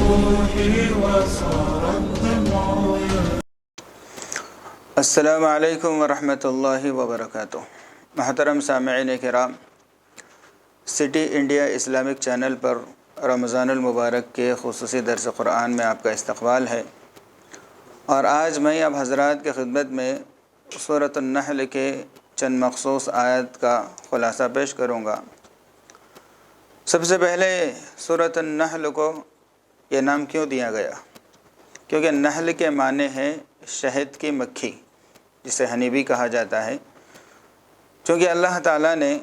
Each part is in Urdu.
روحي وصار الدمع. السلام علیکم ورحمۃ اللہ وبرکاتہ. محترم سامعین کرام، سٹی انڈیا اسلامک چینل پر رمضان المبارک کے خصوصی درس قرآن میں آپ کا استقبال ہے، اور آج میں اب حضرات کی خدمت میں سورۃ النحل کے چند مخصوص آیت کا خلاصہ پیش کروں گا۔ سب سے پہلے سورۃ النحل کو یہ نام کیوں دیا گیا؟ کیونکہ نحل کے معنی ہے شہد کی مکھی، جسے ہنی بھی کہا جاتا ہے۔ چونکہ اللہ تعالیٰ نے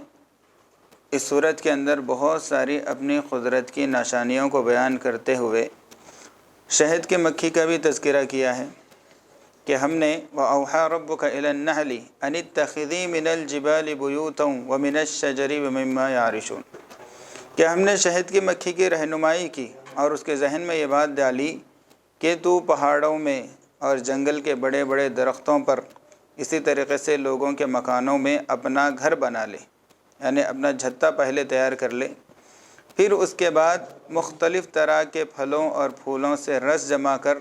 اس سورت کے اندر بہت ساری اپنی قدرت کی نشانیوں کو بیان کرتے ہوئے شہد کی مکھی کا بھی تذکرہ کیا ہے کہ ہم نے وَأَوْحَىٰ رَبُّكَ إِلَى النَّحْلِ أَنِ اتَّخِذِي مِنَ الْجِبَالِ بُيُوتًا وَمِنَ الشَّجَرِ وَمِمَّا يَعْرِشُونَ، کہ ہم نے شہد کی مکھی کی رہنمائی کی اور اس کے ذہن میں یہ بات ڈالی کہ تو پہاڑوں میں اور جنگل کے بڑے بڑے درختوں پر، اسی طریقے سے لوگوں کے مکانوں میں اپنا گھر بنا لے، یعنی اپنا چھتا پہلے تیار کر لے، پھر اس کے بعد مختلف طرح کے پھلوں اور پھولوں سے رس جمع کر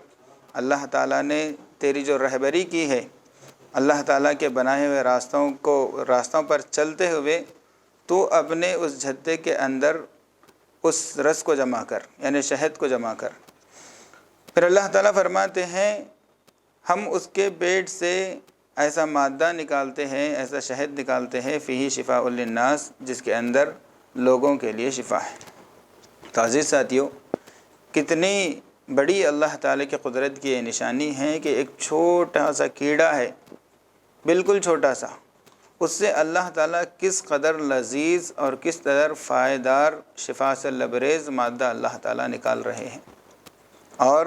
اللہ تعالیٰ نے تیری جو رہبری کی ہے، اللہ تعالیٰ کے بنائے ہوئے راستوں پر چلتے ہوئے تو اپنے اس چھتے کے اندر اس رس کو جمع کر، یعنی شہد کو جمع کر۔ پھر اللہ تعالیٰ فرماتے ہیں ہم اس کے پیٹ سے ایسا مادہ نکالتے ہیں، ایسا شہد نکالتے ہیں فیہ شفاء للناس، جس کے اندر لوگوں کے لیے شفا ہے۔ تو عزیز ساتھیو، کتنی بڑی اللہ تعالیٰ کی قدرت کی یہ نشانی ہے کہ ایک چھوٹا سا کیڑا ہے، بالکل چھوٹا سا، اس سے اللہ تعالیٰ کس قدر لذیذ اور کس قدر فائدار شفا سے لبریز مادہ اللہ تعالیٰ نکال رہے ہیں۔ اور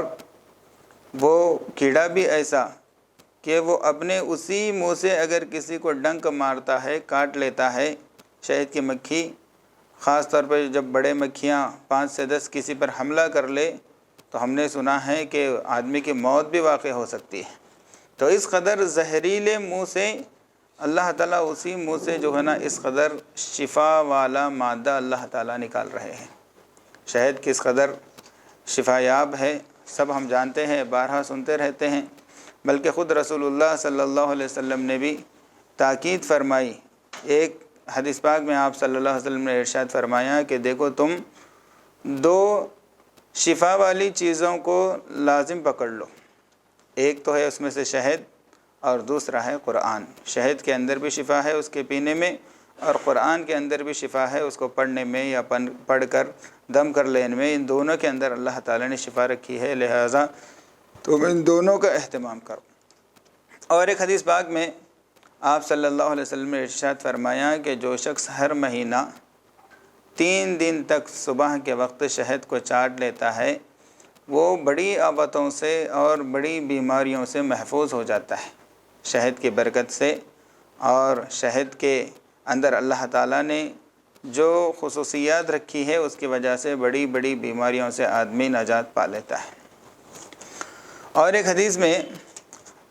وہ کیڑا بھی ایسا کہ وہ اپنے اسی منہ سے اگر کسی کو ڈنک مارتا ہے، کاٹ لیتا ہے، شہد کی مکھی خاص طور پر جب بڑے مکھیاں 5 سے 10 کسی پر حملہ کر لے تو ہم نے سنا ہے کہ آدمی کی موت بھی واقع ہو سکتی ہے۔ تو اس قدر زہریلے منہ سے اللہ تعالیٰ اسی منہ سے جو ہے نا اس قدر شفا والا مادہ اللہ تعالیٰ نکال رہے ہیں۔ شہد کس قدر شفا یاب ہے سب ہم جانتے ہیں، بارہا سنتے رہتے ہیں، بلکہ خود رسول اللہ صلی اللہ علیہ وسلم نے بھی تاکید فرمائی۔ ایک حدیث پاک میں آپ صلی اللہ علیہ وسلم نے ارشاد فرمایا کہ دیکھو تم 2 شفا والی چیزوں کو لازم پکڑ لو، ایک تو ہے اس میں سے شہد اور دوسرا ہے قرآن۔ شہد کے اندر بھی شفا ہے اس کے پینے میں، اور قرآن کے اندر بھی شفا ہے اس کو پڑھنے میں یا پڑھ کر دم کر لینے میں۔ ان دونوں کے اندر اللہ تعالیٰ نے شفا رکھی ہے، لہٰذا تم ان دونوں کا اہتمام کرو۔ اور ایک حدیث پاک میں آپ صلی اللہ علیہ وسلم نے ارشاد فرمایا کہ جو شخص ہر مہینہ 3 دن تک صبح کے وقت شہد کو چاٹ لیتا ہے، وہ بڑی آفتوں سے اور بڑی بیماریوں سے محفوظ ہو جاتا ہے شہد کی برکت سے۔ اور شہد کے اندر اللہ تعالیٰ نے جو خصوصیات رکھی ہے اس کی وجہ سے بڑی بڑی بیماریوں سے آدمی نجات پا لیتا ہے۔ اور ایک حدیث میں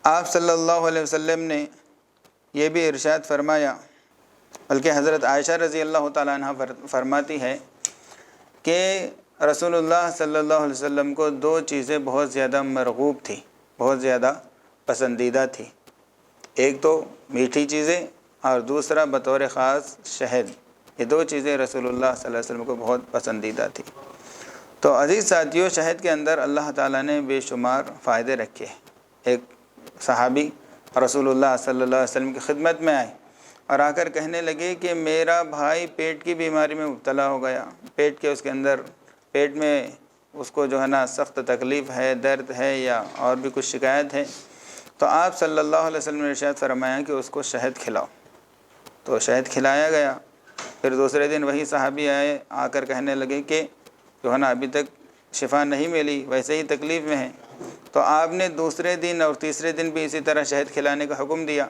آپ صلی اللہ علیہ وسلم نے یہ بھی ارشاد فرمایا، بلکہ حضرت عائشہ رضی اللہ تعالیٰ عنہ فرماتی ہے کہ رسول اللہ صلی اللہ علیہ وسلم کو 2 چیزیں بہت زیادہ مرغوب تھی، بہت زیادہ پسندیدہ تھی۔ ایک تو میٹھی چیزیں اور دوسرا بطور خاص شہد۔ یہ 2 چیزیں رسول اللہ صلی اللہ علیہ وسلم کو بہت پسندیدہ تھی۔ تو عزیز ساتھیوں، شہد کے اندر اللہ تعالیٰ نے بے شمار فائدے رکھے۔ ایک صحابی رسول اللہ صلی اللہ علیہ وسلم کی خدمت میں آئے اور آ کر کہنے لگے کہ میرا بھائی پیٹ کی بیماری میں مبتلا ہو گیا، پیٹ میں اس کو جو ہے نا سخت تکلیف ہے، درد ہے یا اور بھی کچھ شکایت ہے۔ تو آپ صلی اللہ علیہ وسلم نے ارشاد فرمایا کہ اس کو شہد کھلاؤ۔ تو شہد کھلایا گیا۔ پھر دوسرے دن وہی صحابی آئے، آ کر کہنے لگے کہ جو ہے نا ابھی تک شفا نہیں ملی، ویسے ہی تکلیف میں ہے۔ تو آپ نے دوسرے دن اور تیسرے دن بھی اسی طرح شہد کھلانے کا حکم دیا۔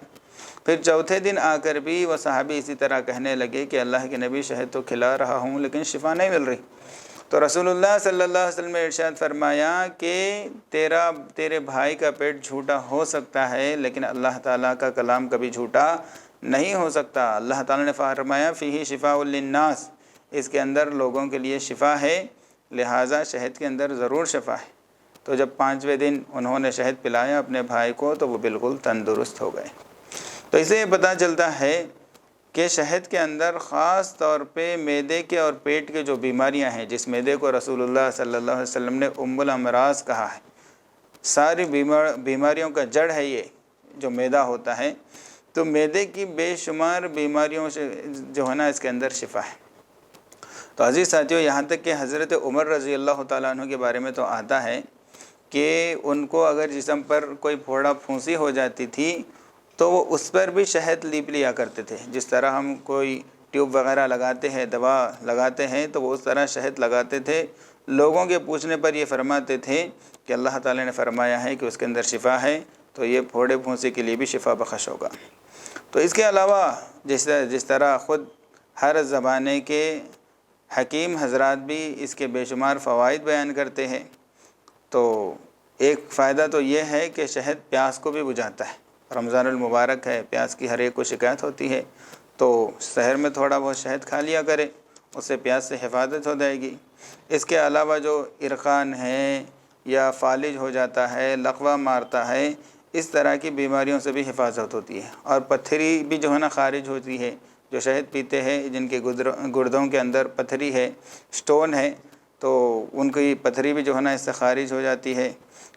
پھر چوتھے دن آ کر بھی وہ صحابی اسی طرح کہنے لگے کہ اللہ کے نبی شہد تو کھلا رہا ہوں لیکن شفا نہیں مل رہی۔ تو رسول اللہ صلی اللہ علیہ وسلم نے ارشاد فرمایا کہ تیرے بھائی کا پیٹ جھوٹا ہو سکتا ہے لیکن اللہ تعالیٰ کا کلام کبھی جھوٹا نہیں ہو سکتا۔ اللہ تعالیٰ نے فرمایا فیہ شفاء للناس، اس کے اندر لوگوں کے لیے شفا ہے۔ لہٰذا شہد کے اندر ضرور شفا ہے۔ تو جب 5ویں دن انہوں نے شہد پلایا اپنے بھائی کو تو وہ بالکل تندرست ہو گئے۔ تو اسے یہ پتہ چلتا ہے کہ شہد کے اندر خاص طور پہ معدے کے اور پیٹ کے جو بیماریاں ہیں، جس معدے کو رسول اللہ صلی اللہ علیہ وسلم نے ام الامراض کہا ہے، ساری بیماریوں کا جڑ ہے یہ جو معدہ ہوتا ہے، تو معدے کی بے شمار بیماریوں سے جو ہے نا اس کے اندر شفا ہے۔ تو عزیز ساتھیوں، یہاں تک کہ حضرت عمر رضی اللہ تعالیٰ عنہ کے بارے میں تو آتا ہے کہ ان کو اگر جسم پر کوئی پھوڑا پھونسی ہو جاتی تھی تو وہ اس پر بھی شہد لیپ لیا کرتے تھے۔ جس طرح ہم کوئی ٹیوب وغیرہ لگاتے ہیں، دوا لگاتے ہیں، تو وہ اس طرح شہد لگاتے تھے۔ لوگوں کے پوچھنے پر یہ فرماتے تھے کہ اللہ تعالیٰ نے فرمایا ہے کہ اس کے اندر شفا ہے، تو یہ پھوڑے پھونسی کے لیے بھی شفا بخش ہوگا۔ تو اس کے علاوہ جس طرح خود ہر زمانے کے حکیم حضرات بھی اس کے بے شمار فوائد بیان کرتے ہیں، تو ایک فائدہ تو یہ ہے کہ شہد پیاس کو بھی بجھاتا ہے۔ رمضان المبارک ہے، پیاس کی ہر ایک کو شکایت ہوتی ہے، تو سحر میں تھوڑا بہت شہد کھا لیا کرے، اس سے پیاس سے حفاظت ہو جائے گی۔ اس کے علاوہ جو عرقان ہے یا فالج ہو جاتا ہے، لقوہ مارتا ہے، اس طرح کی بیماریوں سے بھی حفاظت ہوتی ہے۔ اور پتھری بھی جو ہے نا خارج ہوتی ہے، جو شہد پیتے ہیں جن کے گردوں کے اندر پتھری ہے، سٹون ہے، تو ان کی پتھری بھی جو ہے نا اس سے خارج ہو جاتی ہے،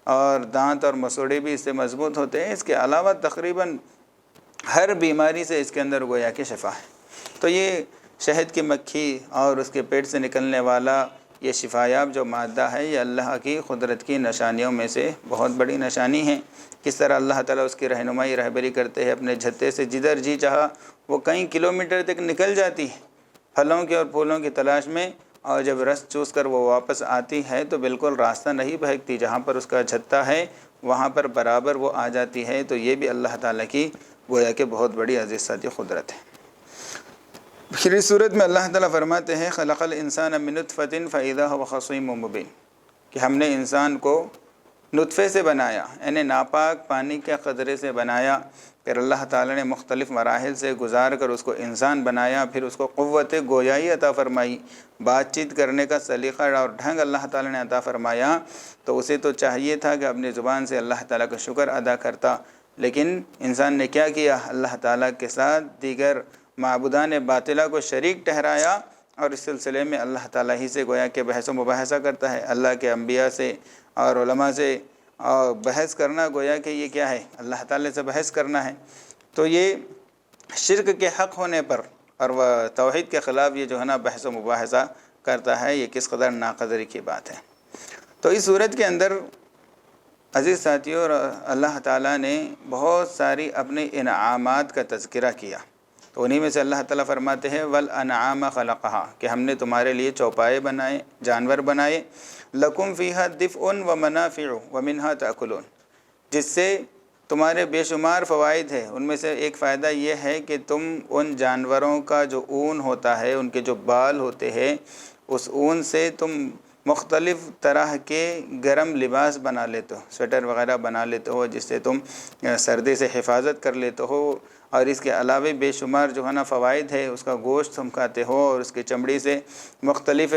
اور دانت اور مسوڑے بھی اس سے مضبوط ہوتے ہیں۔ اس کے علاوہ تقریباً ہر بیماری سے اس کے اندر گویا کہ شفا ہے۔ تو یہ شہد کی مکھی اور اس کے پیٹ سے نکلنے والا یہ شفایاب جو مادہ ہے، یہ اللہ کی قدرت کی نشانیوں میں سے بہت بڑی نشانی ہے۔ کس طرح اللہ تعالیٰ اس کی رہنمائی رہبری کرتے ہیں، اپنے جھتے سے جدھر جی چاہا وہ کئی کلومیٹر تک نکل جاتی ہے پھلوں کے اور پھولوں کی تلاش میں، اور جب رس چوس کر وہ واپس آتی ہے تو بالکل راستہ نہیں بھٹکتی، جہاں پر اس کا جھتا ہے وہاں پر برابر وہ آ جاتی ہے۔ تو یہ بھی اللہ تعالیٰ کی گویا کہ بہت بڑی عزیز ساتھی قدرت ہے۔ پھر اس صورت میں اللہ تعالیٰ فرماتے ہیں خلق الانسان من نطفۃ فاذا هو خصیم مبین، کہ ہم نے انسان کو نطفے سے بنایا، یعنی ناپاک پانی کے قطرے سے بنایا، پھر اللہ تعالیٰ نے مختلف مراحل سے گزار کر اس کو انسان بنایا، پھر اس کو قوت گویائی عطا فرمائی، بات چیت کرنے کا سلیقہ اور ڈھنگ اللہ تعالیٰ نے عطا فرمایا، تو اسے تو چاہیے تھا کہ اپنی زبان سے اللہ تعالیٰ کا شکر ادا کرتا، لیکن انسان نے کیا کیا؟ اللہ تعالیٰ کے ساتھ دیگر معبودان باطلہ کو شریک ٹھہرایا، اور اس سلسلے میں اللہ تعالیٰ ہی سے گویا کہ بحث و مباحثہ کرتا ہے۔ اللہ کے انبیاء سے اور علماء سے اور بحث کرنا گویا کہ یہ کیا ہے؟ اللہ تعالیٰ سے بحث کرنا ہے۔ تو یہ شرک کے حق ہونے پر اور وہ توحید کے خلاف یہ جو ہے نا بحث و مباحثہ کرتا ہے، یہ کس قدر ناقدری کی بات ہے۔ تو اس صورت کے اندر عزیز ساتھیوں، اللہ تعالیٰ نے بہت ساری اپنے انعامات کا تذکرہ کیا، تو انہی میں سے اللہ تعالیٰ فرماتے ہیں والانعام خلقہا، کہ ہم نے تمہارے لیے چوپائے بنائے، جانور بنائے، لکم فیہا دفء ومنافع ومنہا تأکلون، جس سے تمہارے بے شمار فوائد ہیں۔ ان میں سے ایک فائدہ یہ ہے کہ تم ان جانوروں کا جو اون ہوتا ہے، ان کے جو بال ہوتے ہیں، اس اون سے تم مختلف طرح کے گرم لباس بنا لیتے ہو، سویٹر وغیرہ بنا لیتے ہو، جس سے تم سردی سے حفاظت کر لیتے ہو، اور اس کے علاوہ بے شمار جو ہے نا فوائد ہے۔ اس کا گوشت تم کھاتے ہو، اور اس کی چمڑی سے مختلف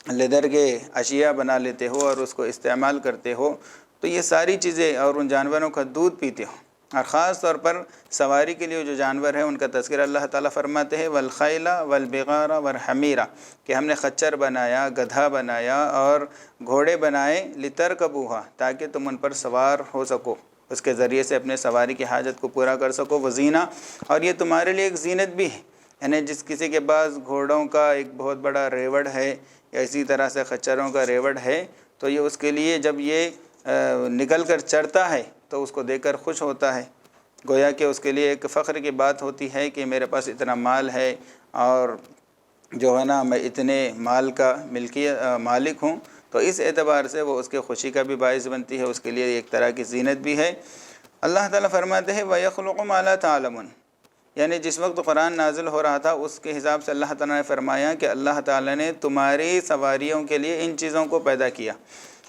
لیدر کے اشیاء بنا لیتے ہو اور اس کو استعمال کرتے ہو۔ تو یہ ساری چیزیں، اور ان جانوروں کا دودھ پیتے ہو، اور خاص طور پر سواری کے لیے جو جانور ہیں ان کا تذکرہ اللہ تعالیٰ فرماتے ہیں والخیل والبغار والحمیر، کہ ہم نے خچر بنایا، گدھا بنایا اور گھوڑے بنائے، لترکبوہا، تاکہ تم ان پر سوار ہو سکو، اس کے ذریعے سے اپنے سواری کی حاجت کو پورا کر سکو، وزینہ، اور یہ تمہارے لیے ایک زینت بھی ہے۔ یعنی جس کسی کے پاس گھوڑوں کا ایک بہت بڑا ریوڑ ہے یا اسی طرح سے خچروں کا ریوڑ ہے، تو یہ اس کے لیے جب یہ نکل کر چڑھتا ہے تو اس کو دیکھ کر خوش ہوتا ہے، گویا کہ اس کے لیے ایک فخر کی بات ہوتی ہے کہ میرے پاس اتنا مال ہے، اور جو ہے نا میں اتنے مال کا مالک ہوں۔ تو اس اعتبار سے وہ اس کے خوشی کا بھی باعث بنتی ہے، اس کے لیے ایک طرح کی زینت بھی ہے۔ اللہ تعالیٰ فرماتے ہیں وَيَخْلُقُ مَا لَا تَعْلَمُونَ، یعنی جس وقت قرآن نازل ہو رہا تھا اس کے حساب سے اللہ تعالیٰ نے فرمایا کہ اللہ تعالیٰ نے تمہاری سواریوں کے لیے ان چیزوں کو پیدا کیا،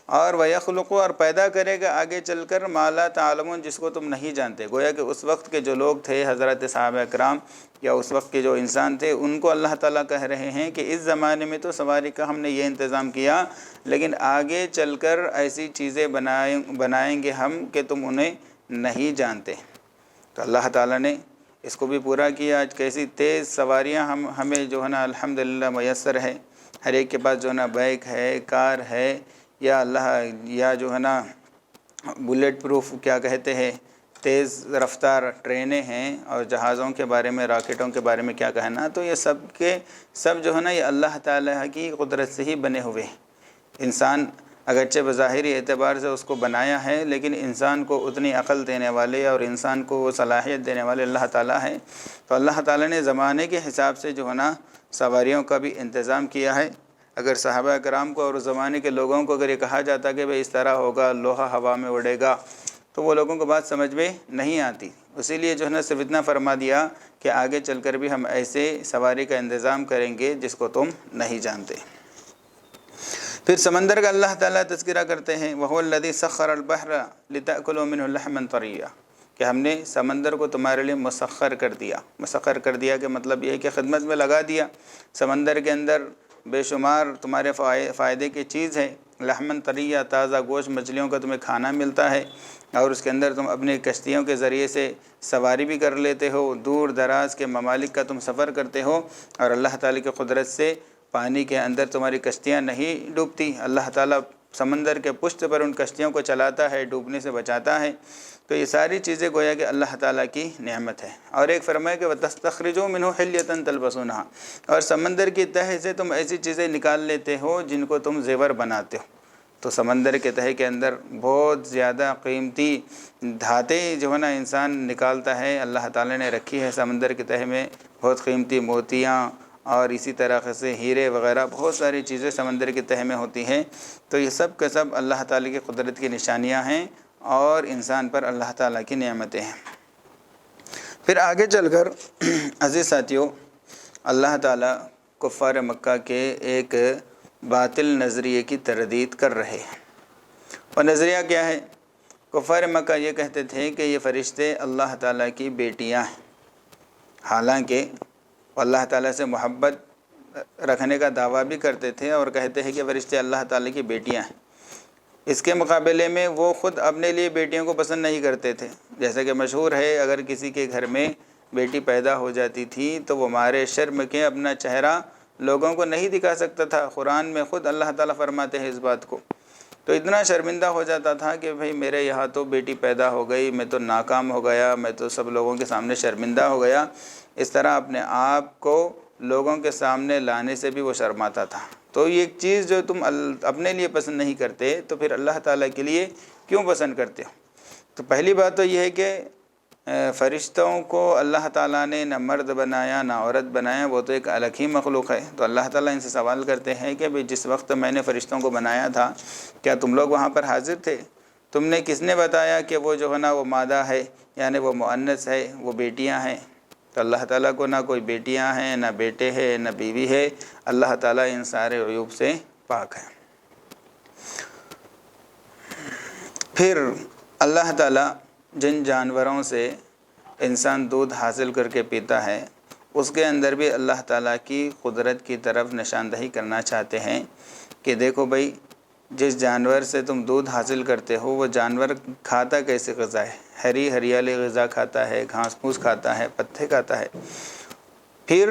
اور وَيَخْلُقُ اور پیدا کرے گا آگے چل کر مَا لَا تَعْلَمُونَ جس کو تم نہیں جانتے۔ گویا کہ اس وقت کے جو لوگ تھے حضرت صحابہ کرام یا اس وقت کے جو انسان تھے ان کو اللہ تعالیٰ کہہ رہے ہیں کہ اس زمانے میں تو سواری کا ہم نے یہ انتظام کیا، لیکن آگے چل کر ایسی چیزیں بنائیں گے ہم کہ تم انہیں نہیں جانتے۔ تو اللہ تعالیٰ نے اس کو بھی پورا کیا۔ آج کیسی تیز سواریاں ہمیں جو ہے نا الحمدللہ میسر ہے، ہر ایک کے پاس جو ہے نا بائک ہے، کار ہے، یا جو ہے نا بلیٹ پروف کیا کہتے ہیں تیز رفتار ٹرینیں ہیں، اور جہازوں کے بارے میں، راکٹوں کے بارے میں کیا کہنا۔ تو یہ سب کے سب جو ہے نا یہ اللہ تعالیٰ کی قدرت سے ہی بنے ہوئے۔ انسان اگرچہ بظاہری اعتبار سے اس کو بنایا ہے، لیکن انسان کو اتنی عقل دینے والے اور انسان کو وہ صلاحیت دینے والے اللہ تعالیٰ ہیں۔ تو اللہ تعالیٰ نے زمانے کے حساب سے جو ہے نا سواریوں کا بھی انتظام کیا ہے۔ اگر صحابہ کرام کو اور اس زمانے کے لوگوں کو اگر یہ کہا جاتا کہ بھئی اس طرح ہوگا، لوہا ہوا میں اڑے گا، تو وہ لوگوں کو بات سمجھ میں نہیں آتی۔ اسی لیے جو ہے نا صرف اتنا فرما دیا کہ آگے چل کر بھی ہم ایسے سواری کا انتظام کریں گے جس کو تم نہیں جانتے۔ پھر سمندر کا اللہ تعالیٰ تذکرہ کرتے ہیں وَهُوَ الَّذِي سَخَّرَ الْبَحْرَ لِتَأْكُلُوا مِنْهُ لَحْمًا طَرِيًّا، کہ ہم نے سمندر کو تمہارے لیے مسخر کر دیا۔ مسخر کر دیا کہ مطلب یہ ہے کہ خدمت میں لگا دیا۔ سمندر کے اندر بے شمار تمہارے فائدے کی چیز ہے، لحمن طریہ، تازہ گوشت مچھلیوں کا تمہیں کھانا ملتا ہے، اور اس کے اندر تم اپنی کشتیوں کے ذریعے سے سواری بھی کر لیتے ہو، دور دراز کے ممالک کا تم سفر کرتے ہو، اور اللہ تعالیٰ کی قدرت سے پانی کے اندر تمہاری کشتیاں نہیں ڈوبتی۔ اللہ تعالیٰ سمندر کے پشت پر ان کشتیوں کو چلاتا ہے، ڈوبنے سے بچاتا ہے۔ تو یہ ساری چیزیں گویا کہ اللہ تعالیٰ کی نعمت ہے۔ اور ایک فرمایا کہ وَتَسْتَخْرِجُوا مِنْهُ حِلْيَةً تَلْبَسُونَهَا، اور سمندر کی تہہ سے تم ایسی چیزیں نکال لیتے ہو جن کو تم زیور بناتے ہو۔ تو سمندر کے تہہ کے اندر بہت زیادہ قیمتی دھاتیں جو ہے نا انسان نکالتا ہے، اللہ تعالیٰ نے رکھی ہے سمندر کے تہہ میں، بہت قیمتی موتیاں اور اسی طرح سے ہیرے وغیرہ بہت ساری چیزیں سمندر کے تہہ میں ہوتی ہیں۔ تو یہ سب کا سب اللہ تعالیٰ کی قدرت کی نشانیاں ہیں اور انسان پر اللہ تعالیٰ کی نعمتیں ہیں۔ پھر آگے چل کر عزیز ساتھیوں، اللہ تعالیٰ کفار مکہ کے ایک باطل نظریے کی تردید کر رہے ہیں۔ اور نظریہ کیا ہے؟ کفار مکہ یہ کہتے تھے کہ یہ فرشتے اللہ تعالیٰ کی بیٹیاں ہیں، حالانکہ اللہ تعالیٰ سے محبت رکھنے کا دعویٰ بھی کرتے تھے اور کہتے ہیں کہ فرشتے اللہ تعالیٰ کی بیٹیاں ہیں۔ اس کے مقابلے میں وہ خود اپنے لیے بیٹیوں کو پسند نہیں کرتے تھے۔ جیسا کہ مشہور ہے، اگر کسی کے گھر میں بیٹی پیدا ہو جاتی تھی تو وہ مارے شرم کے اپنا چہرہ لوگوں کو نہیں دکھا سکتا تھا۔ قرآن میں خود اللہ تعالیٰ فرماتے ہیں اس بات کو۔ تو اتنا شرمندہ ہو جاتا تھا کہ بھئی میرے یہاں تو بیٹی پیدا ہو گئی، میں تو ناکام ہو گیا، میں تو سب لوگوں کے سامنے شرمندہ ہو گیا۔ اس طرح اپنے آپ کو لوگوں کے سامنے لانے سے بھی وہ شرماتا تھا۔ تو یہ ایک چیز جو تم اپنے لیے پسند نہیں کرتے تو پھر اللہ تعالیٰ کے لیے کیوں پسند کرتے ہو؟ تو پہلی بات تو یہ ہے کہ فرشتوں کو اللہ تعالیٰ نے نہ مرد بنایا نہ عورت بنایا، وہ تو ایک الگ ہی مخلوق ہے۔ تو اللہ تعالیٰ ان سے سوال کرتے ہیں کہ بھئی جس وقت میں نے فرشتوں کو بنایا تھا کیا تم لوگ وہاں پر حاضر تھے؟ تم نے کس نے بتایا کہ وہ جو ہے نا وہ مادہ ہے، یعنی وہ مؤنث ہے، وہ بیٹیاں ہیں؟ تو اللہ تعالیٰ کو نہ کوئی بیٹیاں ہیں، نہ بیٹے ہیں، نہ بیوی ہے۔ اللہ تعالیٰ ان سارے عیوب سے پاک ہے۔ پھر اللہ تعالیٰ جن جانوروں سے انسان دودھ حاصل کر کے پیتا ہے، اس کے اندر بھی اللہ تعالیٰ کی قدرت کی طرف نشاندہی کرنا چاہتے ہیں کہ دیکھو بھئی جس جانور سے تم دودھ حاصل کرتے ہو وہ جانور کھاتا کیسے غذا ہے، ہری ہریالی غذا کھاتا ہے، گھاس پھوس کھاتا ہے، پتے کھاتا ہے۔ پھر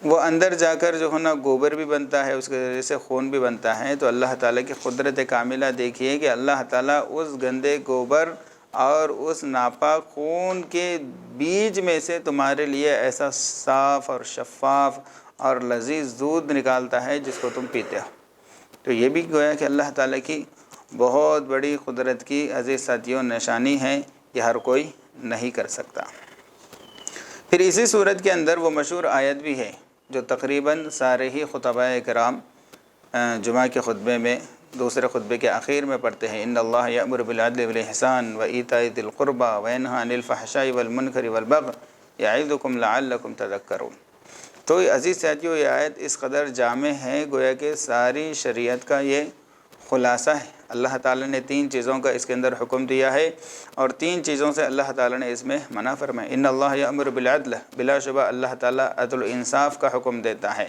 وہ اندر جا کر جو ہے نا گوبر بھی بنتا ہے، اس کے ذریعے سے خون بھی بنتا ہے۔ تو اللہ تعالیٰ کی قدرت کاملہ دیکھیے کہ اللہ تعالیٰ اس گندے گوبر اور اس ناپاک خون کے بیج میں سے تمہارے لیے ایسا صاف اور شفاف اور لذیذ دودھ نکالتا ہے جس کو تم پیتے ہو۔ تو یہ بھی گویا کہ اللہ تعالیٰ کی بہت بڑی قدرت کی عزیز ساتھیوں نشانی ہے، یہ ہر کوئی نہیں کر سکتا۔ پھر اسی صورت کے اندر وہ مشہور آیت بھی ہے جو تقریباً سارے ہی خطباء کرام جمعہ کے خطبے میں دوسرے خطبے کے آخر میں پڑھتے ہیں، ان اللہ یأمر بالعدل والإحسان وإیتاء ذی القربى وینہی عن الفحشاء والمنکر والبغی یعظکم لعلکم تذکرون۔ تو عزیز ساتھیوں یہ آیت اس قدر جامع ہے، گویا کہ ساری شریعت کا یہ خلاصہ ہے۔ اللہ تعالیٰ نے 3 چیزوں کا اس کے اندر حکم دیا ہے اور 3 چیزوں سے اللہ تعالیٰ نے اس میں منع فرمایا۔ ان اللہ یأمر بالعدل، بلا شبہ اللہ تعالیٰ عدل و انصاف کا حکم دیتا ہے،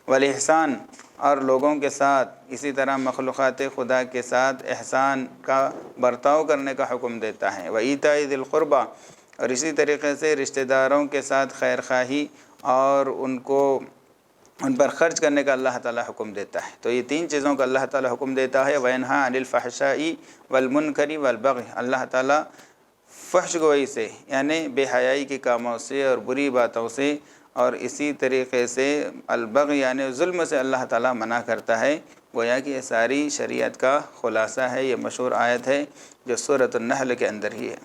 والاحسان، اور لوگوں کے ساتھ، اسی طرح مخلوقات خدا کے ساتھ احسان کا برتاؤ کرنے کا حکم دیتا ہے، وایتاء ذی القربی، اور اسی طریقے سے رشتہ داروں کے ساتھ خیر خواہی اور ان پر خرچ کرنے کا اللہ تعالیٰ حکم دیتا ہے۔ تو یہ 3 چیزوں کا اللہ تعالیٰ حکم دیتا ہے۔ وینہا عن الفحشاء والمنکر والبغی، اللہ تعالیٰ فحش گوئی سے یعنی بے حیائی کے کاموں سے اور بری باتوں سے، اور اسی طریقے سے البغی یعنی ظلم سے اللہ تعالیٰ منع کرتا ہے۔ گویا کہ یہ ساری شریعت کا خلاصہ ہے۔ یہ مشہور آیت ہے جو سورۃ النحل کے اندر ہی ہے۔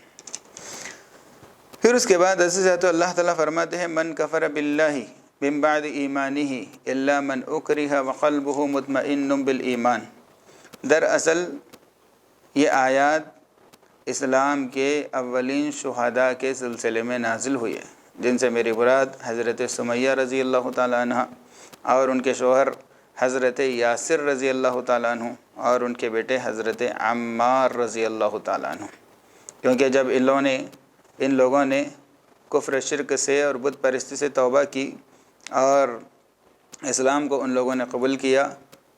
پھر اس کے بعد عزیزاتو اللہ تعالیٰ فرماتے ہیں من کفر باللہ من بعد ایمانہ الا من اکرہ وقلبہ مطمئن بالایمان۔ دراصل یہ آیات اسلام کے اولین شہداء کے سلسلے میں نازل ہوئی ہے، جن سے میری مراد حضرت سمیہ رضی اللہ تعالیٰ عنہ اور ان کے شوہر حضرت یاسر رضی اللہ تعالیٰ عنہ اور ان کے بیٹے حضرت عمار رضی اللہ تعالیٰ عنہ، کیونکہ جب ان لوگوں نے کفر شرک سے اور بت پرستی سے توبہ کی اور اسلام کو ان لوگوں نے قبول کیا،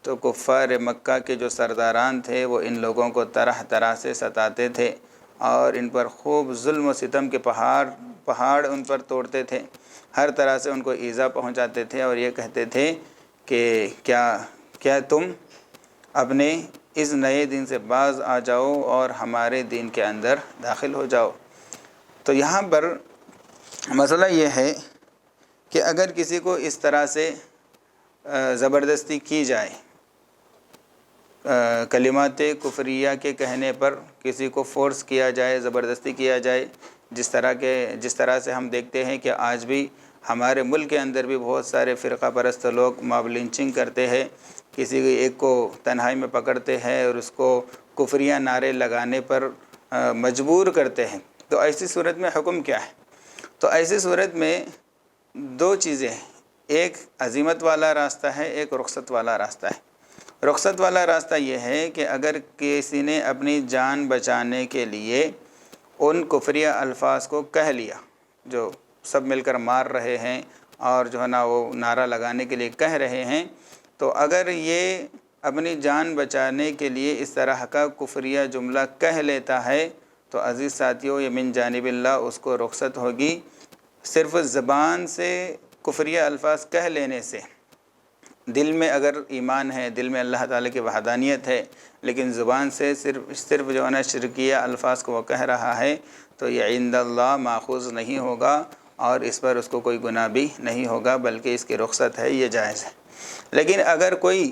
تو کفار مکہ کے جو سرداران تھے وہ ان لوگوں کو طرح طرح سے ستاتے تھے اور ان پر خوب ظلم و ستم کے پہاڑ ان پر توڑتے تھے، ہر طرح سے ان کو ایذا پہنچاتے تھے اور یہ کہتے تھے کہ کیا تم اپنے اس نئے دین سے باز آ جاؤ اور ہمارے دین کے اندر داخل ہو جاؤ۔ تو یہاں پر مسئلہ یہ ہے کہ اگر کسی کو اس طرح سے زبردستی کی جائے، کلمات کفریہ کے کہنے پر کسی کو فورس کیا جائے، زبردستی کیا جائے، جس طرح سے ہم دیکھتے ہیں کہ آج بھی ہمارے ملک کے اندر بھی بہت سارے فرقہ پرست لوگ ماب لنچنگ کرتے ہیں، کسی ایک کو تنہائی میں پکڑتے ہیں اور اس کو کفریہ نعرے لگانے پر مجبور کرتے ہیں۔ تو ایسی صورت میں حکم کیا ہے؟ تو ایسی صورت میں 2 چیزیں ہیں، ایک عزیمت والا راستہ ہے، ایک رخصت والا راستہ ہے۔ رخصت والا راستہ یہ ہے کہ اگر کسی نے اپنی جان بچانے کے لیے ان کفریہ الفاظ کو کہہ لیا جو سب مل کر مار رہے ہیں اور جو ہے نا وہ نعرہ لگانے کے لیے کہہ رہے ہیں، تو اگر یہ اپنی جان بچانے کے لیے اس طرح کا کفریہ جملہ کہہ لیتا ہے تو عزیز ساتھیوں یہ من جانب اللہ اس کو رخصت ہوگی۔ صرف زبان سے کفریہ الفاظ کہہ لینے سے، دل میں اگر ایمان ہے، دل میں اللہ تعالیٰ کی وحدانیت ہے، لیکن زبان سے صرف جو ہے نا شرکیہ الفاظ کو وہ کہہ رہا ہے، تو یہ عند اللہ ماخوذ نہیں ہوگا اور اس پر اس کو کوئی گناہ بھی نہیں ہوگا، بلکہ اس کی رخصت ہے، یہ جائز ہے۔ لیکن اگر کوئی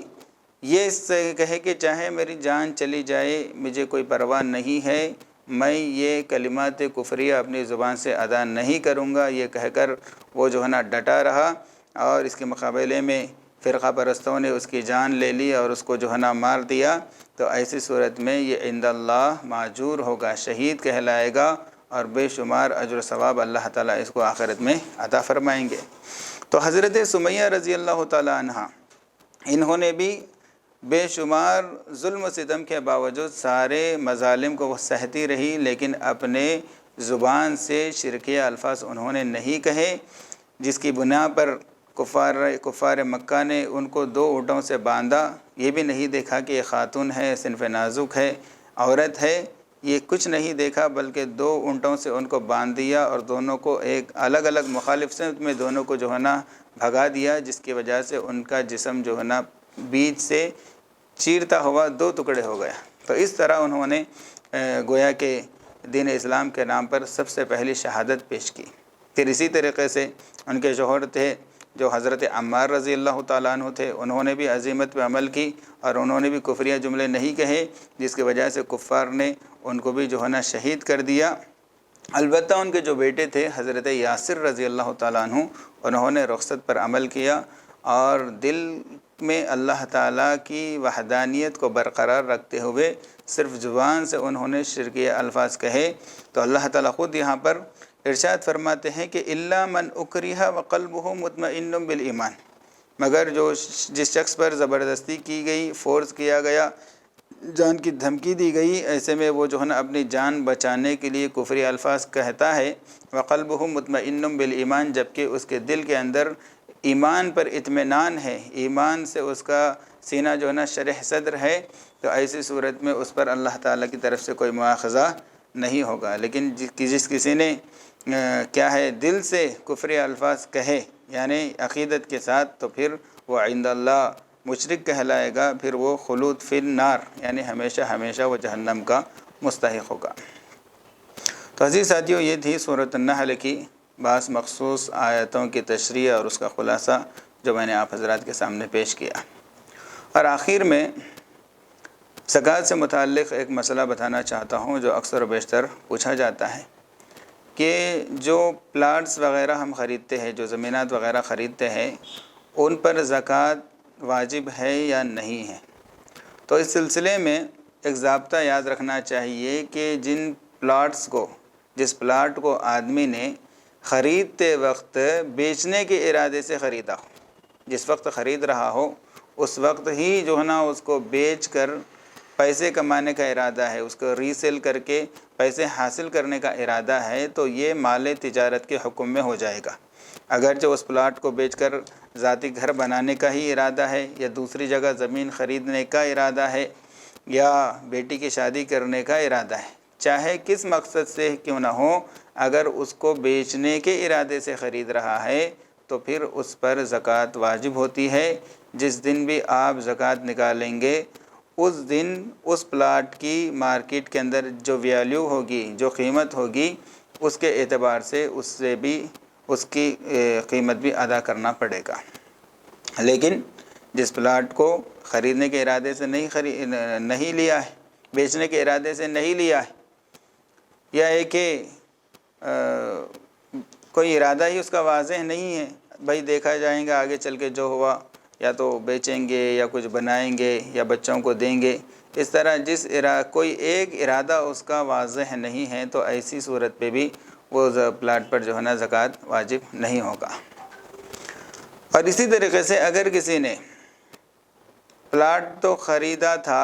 یہ کہے کہ چاہے میری جان چلی جائے مجھے کوئی پرواہ نہیں ہے، میں یہ کلمات کفریہ اپنی زبان سے ادا نہیں کروں گا، یہ کہہ کر وہ جو ہے نا ڈٹا رہا اور اس کے مقابلے میں فرقہ پرستوں نے اس کی جان لے لی اور اس کو جو ہے نا مار دیا، تو ایسی صورت میں یہ عند اللہ ماجور ہوگا، شہید کہلائے گا اور بے شمار اجر و ثواب اللہ تعالیٰ اس کو آخرت میں عطا فرمائیں گے۔ تو حضرت سمیہ رضی اللہ تعالیٰ عنہ انہوں نے بھی بے شمار ظلم و ستم کے باوجود سارے مظالم کو وہ سہتی رہی، لیکن اپنے زبان سے شرکیہ الفاظ انہوں نے نہیں کہے، جس کی بنا پر کفار مکہ نے ان کو 2 اونٹوں سے باندھا۔ یہ بھی نہیں دیکھا کہ یہ خاتون ہے، صنف نازک ہے، عورت ہے، یہ کچھ نہیں دیکھا، بلکہ 2 اونٹوں سے ان کو باندھ دیا اور دونوں کو ایک الگ الگ مخالف سمت میں دونوں کو جو ہے نا بھگا دیا، جس کی وجہ سے ان کا جسم جو ہے نا بیچ سے چیرتا ہوا 2 ٹکڑے ہو گیا۔ تو اس طرح انہوں نے گویا کہ دین اسلام کے نام پر سب سے پہلی شہادت پیش کی۔ پھر اسی طریقے سے ان کے شوہر تھے جو حضرت عمار رضی اللہ تعالیٰ عنہ تھے، انہوں نے بھی عزیمت پہ عمل کی اور انہوں نے بھی کفریہ جملے نہیں کہے، جس کی وجہ سے کفار نے ان کو بھی جو ہے نا شہید کر دیا۔ البتہ ان کے جو بیٹے تھے حضرت یاسر رضی اللہ تعالیٰ عنہ، انہوں نے رخصت پر عمل کیا اور دل میں اللہ تعالیٰ کی وحدانیت کو برقرار رکھتے ہوئے صرف زبان سے انہوں نے شرکیہ الفاظ کہے۔ تو اللہ تعالیٰ خود یہاں پر ارشاد فرماتے ہیں کہ الا من اکرہ وقلبہ مطمئن بالایمان، مگر جس شخص پر زبردستی کی گئی، فورس کیا گیا جان کی دھمکی دی گئی، ایسے میں وہ جو ہے نا اپنی جان بچانے کے لیے کفری الفاظ کہتا ہے۔ وقلبہ مطمئن بالایمان، جبکہ اس کے دل کے اندر ایمان پر اطمینان ہے، ایمان سے اس کا سینہ جو ہے نا شرح صدر ہے، تو ایسی صورت میں اس پر اللہ تعالیٰ کی طرف سے کوئی مواخذہ نہیں ہوگا۔ لیکن جس کسی نے کیا ہے دل سے کفری الفاظ کہے یعنی عقیدت کے ساتھ، تو پھر وہ عند اللہ مشرک کہلائے گا، پھر وہ خلود فی النار یعنی ہمیشہ ہمیشہ وہ جہنم کا مستحق ہوگا۔ تو عزیز ساتھیو، یہ تھی سورۃ النحل کی بعض مخصوص آیتوں کی تشریح اور اس کا خلاصہ جو میں نے آپ حضرات کے سامنے پیش کیا۔ اور آخر میں زکوٰۃ سے متعلق ایک مسئلہ بتانا چاہتا ہوں جو اکثر و بیشتر پوچھا جاتا ہے کہ جو پلاٹس وغیرہ ہم خریدتے ہیں، جو زمینات وغیرہ خریدتے ہیں، ان پر زکوٰۃ واجب ہے یا نہیں ہے۔ تو اس سلسلے میں ایک ضابطہ یاد رکھنا چاہیے کہ جس پلاٹ کو آدمی نے خریدتے وقت بیچنے کے ارادے سے خریدا ہو، جس وقت خرید رہا ہو اس وقت ہی جو ہے نا اس کو بیچ کر پیسے کمانے کا ارادہ ہے، اس کو ری سیل کر کے پیسے حاصل کرنے کا ارادہ ہے، تو یہ مال تجارت کے حکم میں ہو جائے گا۔ اگرچہ اس پلاٹ کو بیچ کر ذاتی گھر بنانے کا ہی ارادہ ہے، یا دوسری جگہ زمین خریدنے کا ارادہ ہے، یا بیٹی کی شادی کرنے کا ارادہ ہے، چاہے کس مقصد سے کیوں نہ ہو، اگر اس کو بیچنے کے ارادے سے خرید رہا ہے تو پھر اس پر زکوٰۃ واجب ہوتی ہے۔ جس دن بھی آپ زکوٰۃ نکالیں گے اس دن اس پلاٹ کی مارکیٹ کے اندر جو ویلیو ہوگی، جو قیمت ہوگی، اس کے اعتبار سے اس سے بھی اس کی قیمت بھی ادا کرنا پڑے گا۔ لیکن جس پلاٹ کو خریدنے کے ارادے سے نہیں لیا ہے، بیچنے کے ارادے سے نہیں لیا ہے، یا ہے کہ کوئی ارادہ ہی اس کا واضح نہیں ہے، بھائی دیکھا جائیں گا آگے چل کے جو ہوا، یا تو بیچیں گے یا کچھ بنائیں گے یا بچوں کو دیں گے، اس طرح کوئی ایک ارادہ اس کا واضح نہیں ہے، تو ایسی صورت پہ بھی وہ پلاٹ پر جو ہے نا زکوٰۃ واجب نہیں ہوگا۔ اور اسی طریقے سے اگر کسی نے پلاٹ تو خریدا تھا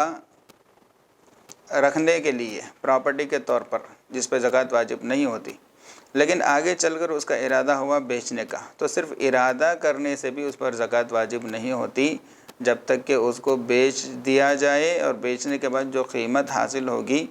رکھنے کے لیے پراپرٹی کے طور پر، جس پہ زکوٰۃ واجب نہیں ہوتی، لیکن آگے چل کر اس کا ارادہ ہوا بیچنے کا، تو صرف ارادہ کرنے سے بھی اس پر زکوٰۃ واجب نہیں ہوتی جب تک کہ اس کو بیچ دیا جائے، اور بیچنے کے بعد جو قیمت حاصل ہوگی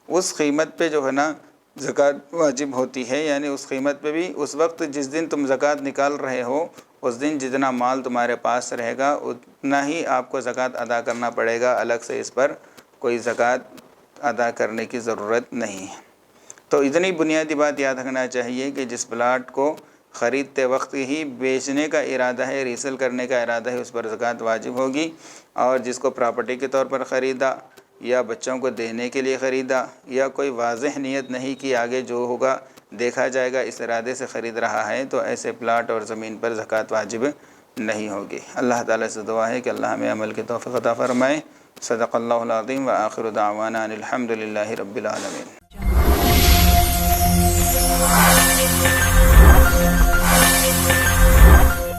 اس قیمت پہ جو ہے نا زکوٰۃ واجب ہوتی ہے۔ یعنی اس قیمت پہ بھی اس وقت جس دن تم زکوٰۃ نکال رہے ہو، اس دن جتنا مال تمہارے پاس رہے گا اتنا ہی آپ کو زکوٰۃ ادا کرنا پڑے گا، الگ سے اس پر کوئی زکوٰۃ ادا کرنے کی ضرورت نہیں ہے۔ تو اتنی بنیادی بات یاد رکھنا چاہیے کہ جس پلاٹ کو خریدتے وقت ہی بیچنے کا ارادہ ہے، ریسل کرنے کا ارادہ ہے، اس پر زکوٰۃ واجب ہوگی، اور جس کو پراپرٹی کے طور پر خریدا یا بچوں کو دینے کے لیے خریدا، یا کوئی واضح نیت نہیں کہ آگے جو ہوگا دیکھا جائے گا، اس ارادے سے خرید رہا ہے، تو ایسے پلاٹ اور زمین پر زکوٰۃ واجب نہیں ہوگی۔ اللہ تعالیٰ سے دعا ہے کہ اللہ ہمیں عمل کی توفیق عطا فرمائے۔ صدق اللہ العظیم، وآخر دعوانا ان الحمد للہ رب العالمین۔